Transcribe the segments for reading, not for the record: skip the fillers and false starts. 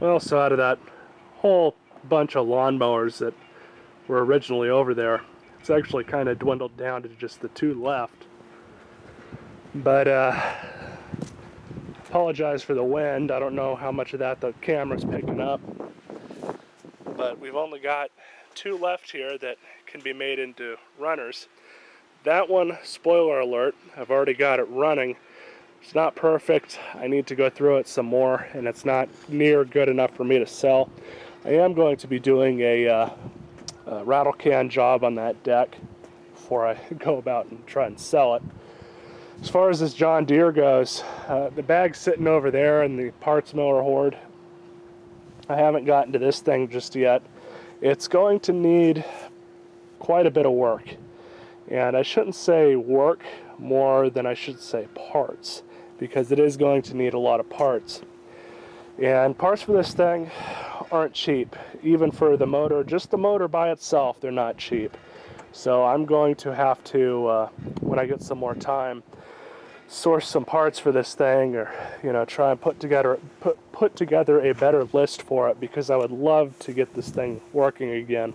Well, so out of that whole bunch of lawnmowers that were originally over there, it's actually kind of dwindled down to just the 2 left. But apologize for the wind. I don't know how much of that the camera's picking up. But we've only got 2 left here that can be made into runners. That one, spoiler alert, I've already got it running. It's not perfect. I need to go through it some more, and it's not near good enough for me to sell. I am going to be doing a rattle can job on that deck before I go about and try and sell it. As far as this John Deere goes, the bag's sitting over there in the parts mower hoard. I haven't gotten to this thing just yet. It's going to need quite a bit of work. And I shouldn't say work more than I should say parts, because it is going to need a lot of parts. And parts for this thing aren't cheap. Even for the motor, just the motor by itself, they're not cheap. So I'm going to have to, when I get some more time, source some parts for this thing, or try and put together a better list for it, because I would love to get this thing working again.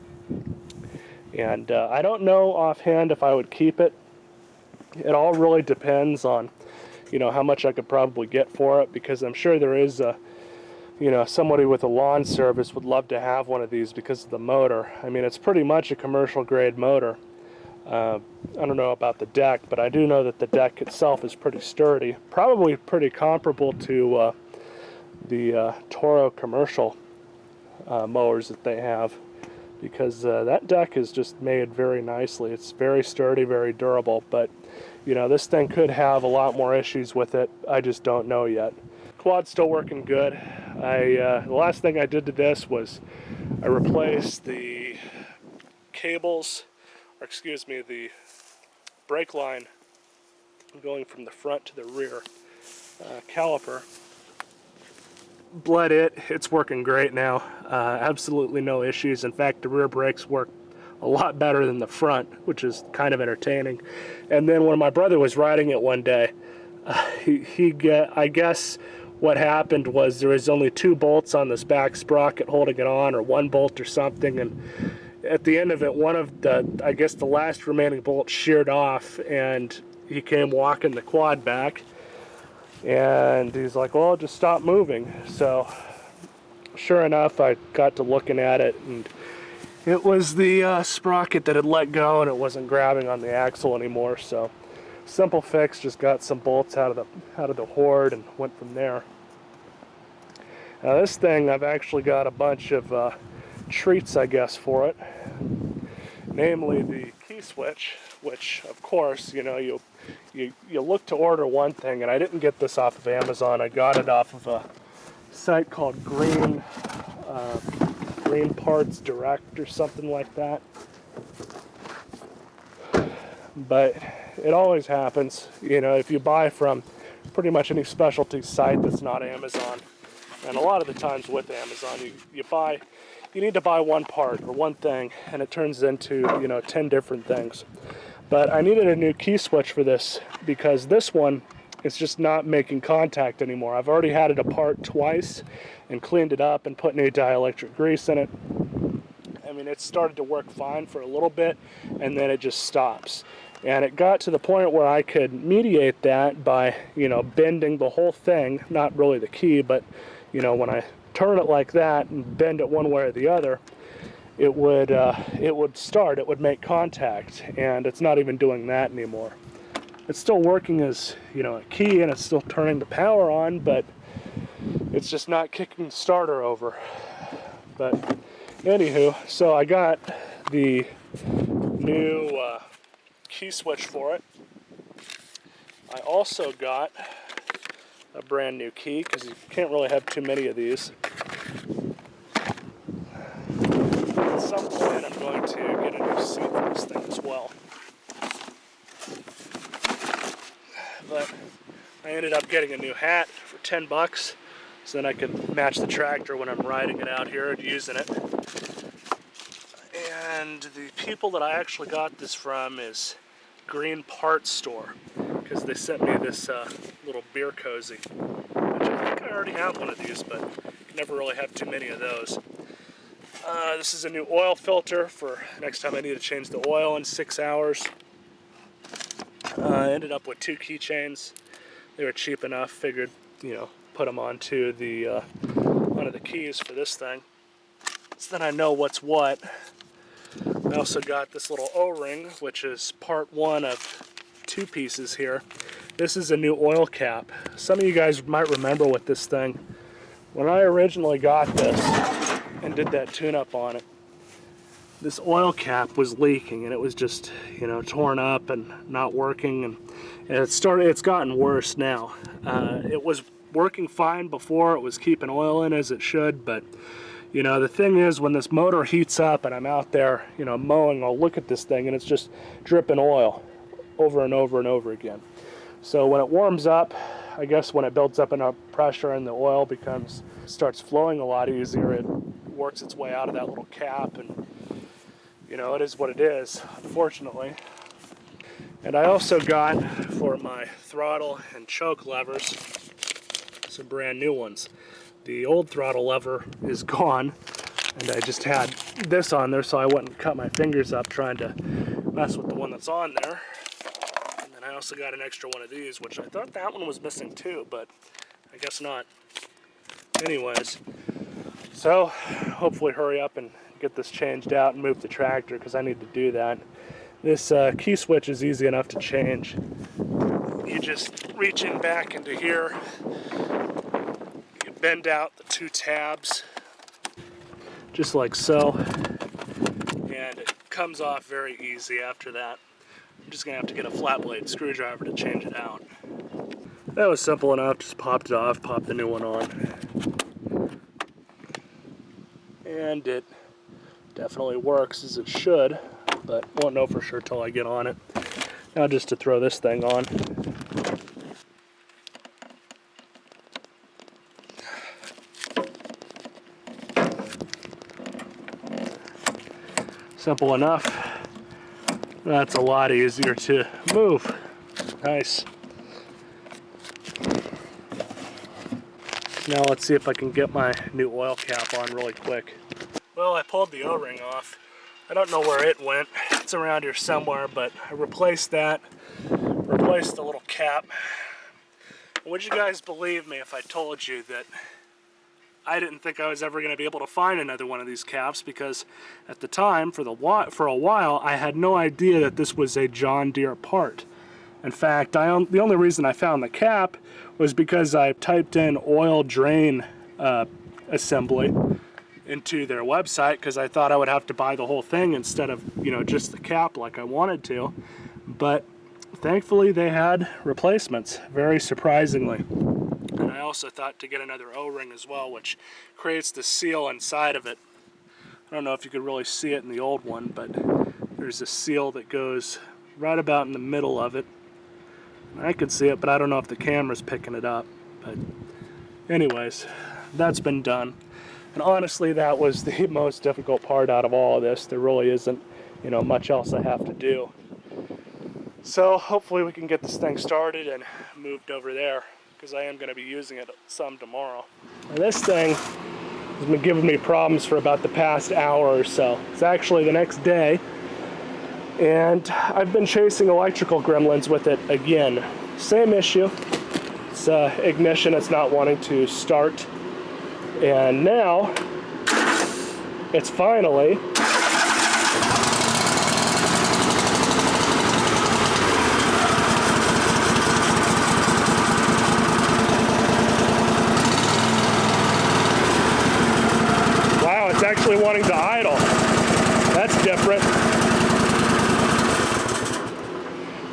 And I don't know offhand if I would keep it. It all really depends on how much I could probably get for it, because I'm sure there is somebody with a lawn service would love to have one of these because of the motor. I mean, it's pretty much a commercial grade motor. I don't know about the deck, but I do know that the deck itself is pretty sturdy. Probably pretty comparable to the Toro commercial mowers that they have, because that deck is just made very nicely. It's very sturdy, very durable, but this thing could have a lot more issues with it. I just don't know yet. Quad's still working good. The last thing I did to this was I replaced the cables, or excuse me, the brake line going from the front to the rear caliper. Bled it. It's working great now. Absolutely no issues. In fact, the rear brakes work a lot better than the front, which is kind of entertaining. And then when my brother was riding it one day, I guess what happened was there was only 2 bolts on this back sprocket holding it on, or 1 bolt or something, and at the end of it, one of the, I guess the last remaining bolt sheared off, and he came walking the quad back, and he's like, well, just stop moving. So sure enough, I got to looking at it, and it was the sprocket that had let go, and it wasn't grabbing on the axle anymore. So simple fix, just got some bolts out of the hoard and went from there. Now this thing, I've actually got a bunch of treats, I guess, for it, namely the key switch, which of course you look to order one thing, and I didn't get this off of Amazon. I got it off of a site called Green Parts Direct or something like that. But it always happens, if you buy from pretty much any specialty site that's not Amazon, and a lot of the times with Amazon, you need to buy one part or one thing, and it turns into 10 different things. But I needed a new key switch for this, because this one is just not making contact anymore. I've already had it apart twice and cleaned it up and put new dielectric grease in it. I mean, it started to work fine for a little bit, and then it just stops. And it got to the point where I could mediate that by, bending the whole thing, not really the key, but, when I turn it like that and bend it one way or the other, it would start, it would make contact, and it's not even doing that anymore. It's still working as, a key, and it's still turning the power on, but it's just not kicking the starter over. But anywho, so I got the new key switch for it. I also got a brand new key, because you can't really have too many of these. At some point I'm going to get a new seat for this thing as well. But I ended up getting a new hat for 10 bucks, so then I could match the tractor when I'm riding it out here and using it. And the people that I actually got this from is Green Parts Store, because they sent me this little beer cozy, which I think I already have one of these, but you never really have too many of those. This is a new oil filter for next time I need to change the oil in 6 hours. I ended up with 2 keychains. They were cheap enough, figured, you know, put them onto the keys for this thing. So then I know what's what. I also got this little O-ring, which is part 1 of 2 pieces here. This is a new oil cap. Some of you guys might remember with this thing. When I originally got this and did that tune-up on it, this oil cap was leaking and it was just, you know, torn up and not working, and it's gotten worse now. It was working fine before, it was keeping oil in as it should, but you know, the thing is, when this motor heats up and I'm out there, you know, mowing, I'll look at this thing and it's just dripping oil over and over and over again. So when it warms up, I guess when it builds up enough pressure and the oil starts flowing a lot easier, it works its way out of that little cap, and you know, it is what it is, unfortunately. And I also got, for my throttle and choke levers, some brand new ones. The old throttle lever is gone, and I just had this on there so I wouldn't cut my fingers up trying to mess with the one that's on there. And then I also got an extra one of these, which I thought that one was missing too, but I guess not. Anyways, so hopefully hurry up and get this changed out and move the tractor, because I need to do that. This key switch is easy enough to change. You just reach in back into here, you bend out the 2 tabs, just like so, and it comes off very easy after that. I'm just gonna have to get a flat blade screwdriver to change it out. That was simple enough, just popped it off, popped the new one on. And it definitely works as it should, but won't know for sure till I get on it. Now just to throw this thing on. Simple enough. That's a lot easier to move. Nice. Now let's see if I can get my new oil cap on really quick. Well, I pulled the O-ring off. I don't know where it went. It's around here somewhere, but I replaced that, replaced the little cap. Would you guys believe me if I told you that I didn't think I was ever going to be able to find another one of these caps, because at the time, for a while, I had no idea that this was a John Deere part. In fact, the only reason I found the cap was because I typed in oil drain assembly into their website, because I thought I would have to buy the whole thing instead of, you know, just the cap like I wanted to. But thankfully they had replacements, very surprisingly. And I also thought to get another O-ring as well, which creates the seal inside of it. I don't know if you could really see it in the old one, but there's a seal that goes right about in the middle of it. I could see it, but I don't know if the camera's picking it up. But anyways, that's been done. And honestly, that was the most difficult part out of all of this. There really isn't, you know, much else I have to do. So hopefully we can get this thing started and moved over there, because I am going to be using it some tomorrow. And this thing has been giving me problems for about the past hour or so. It's actually the next day, and I've been chasing electrical gremlins with it again. Same issue. It's ignition, it's not wanting to start. And now, it's finally actually wanting to idle. That's different.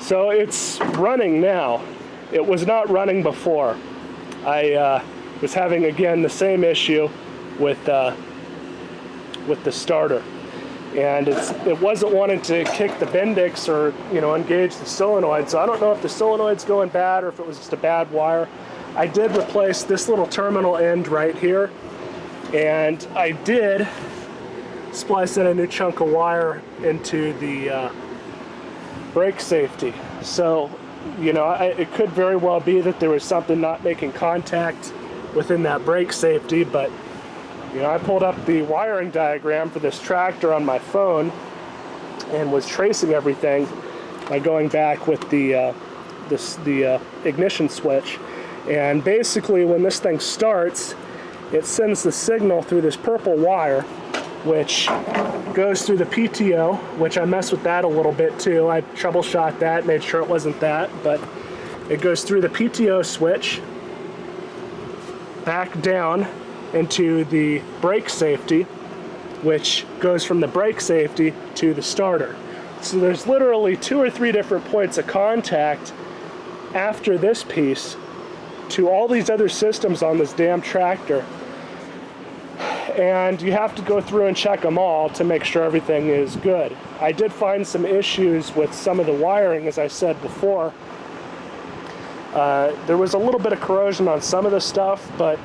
So it's running now. It was not running before. I was having, again, the same issue with the starter. And it wasn't wanting to kick the Bendix or, you know, engage the solenoid. So I don't know if the solenoid's going bad or if it was just a bad wire. I did replace this little terminal end right here. And I did splice in a new chunk of wire into the brake safety. So, you know, it could very well be that there was something not making contact within that brake safety. But you know, I pulled up the wiring diagram for this tractor on my phone and was tracing everything by going back with the ignition switch. And basically, when this thing starts, it sends the signal through this purple wire, which goes through the PTO, which I messed with that a little bit too. I troubleshot that, made sure it wasn't that, but it goes through the PTO switch, back down into the brake safety, which goes from the brake safety to the starter. So there's literally 2 or 3 different points of contact after this piece to all these other systems on this damn tractor. And you have to go through and check them all to make sure everything is good. I did find some issues with some of the wiring, as I said before. There was a little bit of corrosion on some of the stuff, but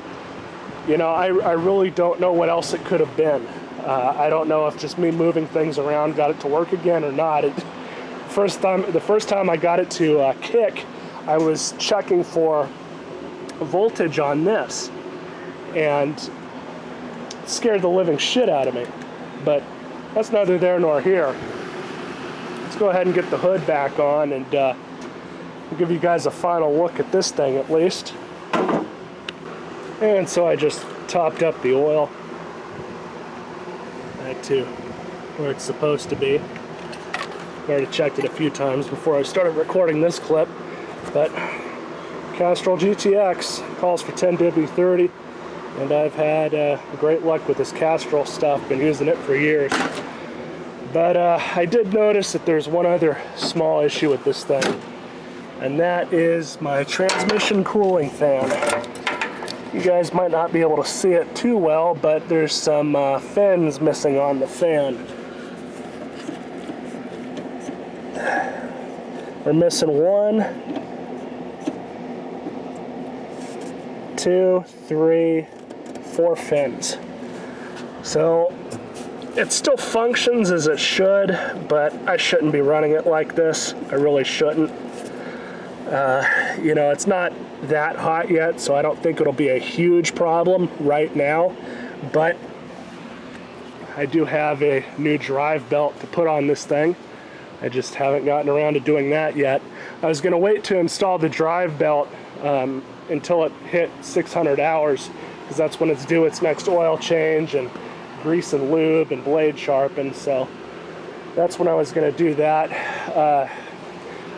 you know, I really don't know what else it could have been. I don't know if just me moving things around got it to work again or not. The first time I got it to kick, I was checking for voltage on this, and it scared the living shit out of me. But that's neither there nor here. Let's go ahead and get the hood back on, and I'll give you guys a final look at this thing at least. And so I just topped up the oil back to where it's supposed to be. I already checked it a few times before I started recording this clip, but Castrol GTX calls for 10W30, and I've had great luck with this Castrol stuff, been using it for years. But I did notice that there's one other small issue with this thing, and that is my transmission cooling fan. You guys might not be able to see it too well, but there's some fins missing on the fan. We're missing 1, 2, 3, 4 fins. So it still functions as it should, but I shouldn't be running it like this. I really shouldn't. You know, it's not that hot yet, so I don't think it'll be a huge problem right now, but I do have a new drive belt to put on this thing. I just haven't gotten around to doing that yet. I was going to wait to install the drive belt until it hit 600 hours, because that's when it's due its next oil change and grease and lube and blade sharpen, so that's when I was going to do that.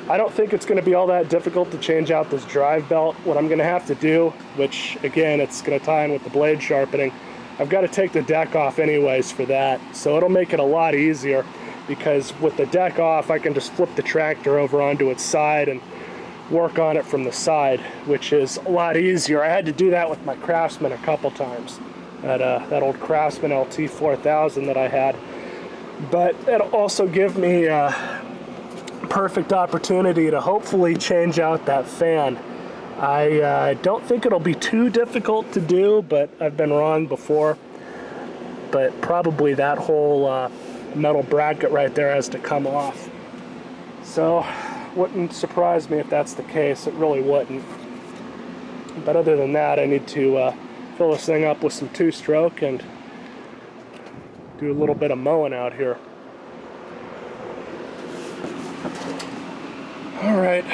I don't think it's going to be all that difficult to change out this drive belt. What I'm going to have to do, which again, it's going to tie in with the blade sharpening, I've got to take the deck off anyways for that. So it'll make it a lot easier, because with the deck off, I can just flip the tractor over onto its side and work on it from the side, which is a lot easier. I had to do that with my Craftsman a couple times, that old Craftsman LT4000 that I had. But it'll also give me perfect opportunity to hopefully change out that fan. I don't think it'll be too difficult to do, but I've been wrong before. But probably that whole metal bracket right there has to come off. So wouldn't surprise me if that's the case. It really wouldn't. But other than that, I need to fill this thing up with some 2-stroke and do a little bit of mowing out here. All right.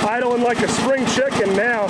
Idling like a spring chicken now.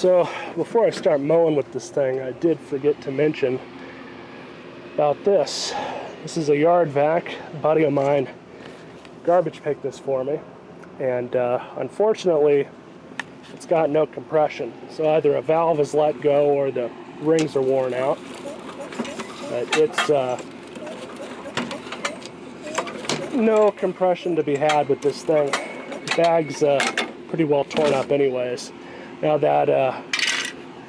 So before I start mowing with this thing, I did forget to mention about this. This is a yard vac. A buddy of mine garbage picked this for me, and unfortunately it's got no compression. So either a valve is let go or the rings are worn out. But it's no compression to be had with this thing. The bag's pretty well torn up anyways. Now that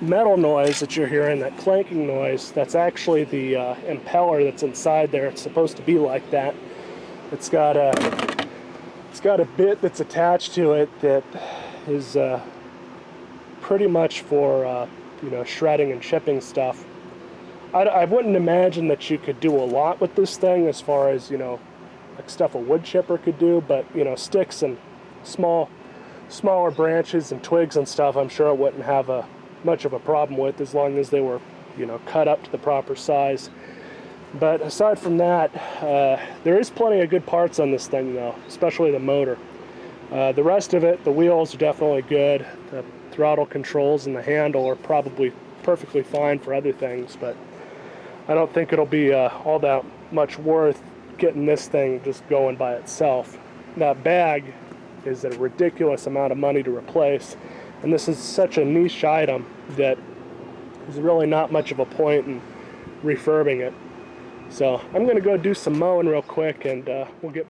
metal noise that you're hearing, that clanking noise, that's actually the impeller that's inside there. It's supposed to be like that. It's got a bit that's attached to it that is pretty much for you know, shredding and chipping stuff. I wouldn't imagine that you could do a lot with this thing as far as, you know, like stuff a wood chipper could do, but you know, sticks and smaller branches and twigs and stuff, I'm sure it wouldn't have much of a problem with, as long as they were, you know, cut up to the proper size. But aside from that, there is plenty of good parts on this thing though, especially the motor. The rest of it, the wheels are definitely good. The throttle controls and the handle are probably perfectly fine for other things, but I don't think it'll be all that much worth getting this thing just going by itself. That bag is a ridiculous amount of money to replace, and this is such a niche item that there's really not much of a point in refurbing it. So I'm going to go do some mowing real quick, and we'll get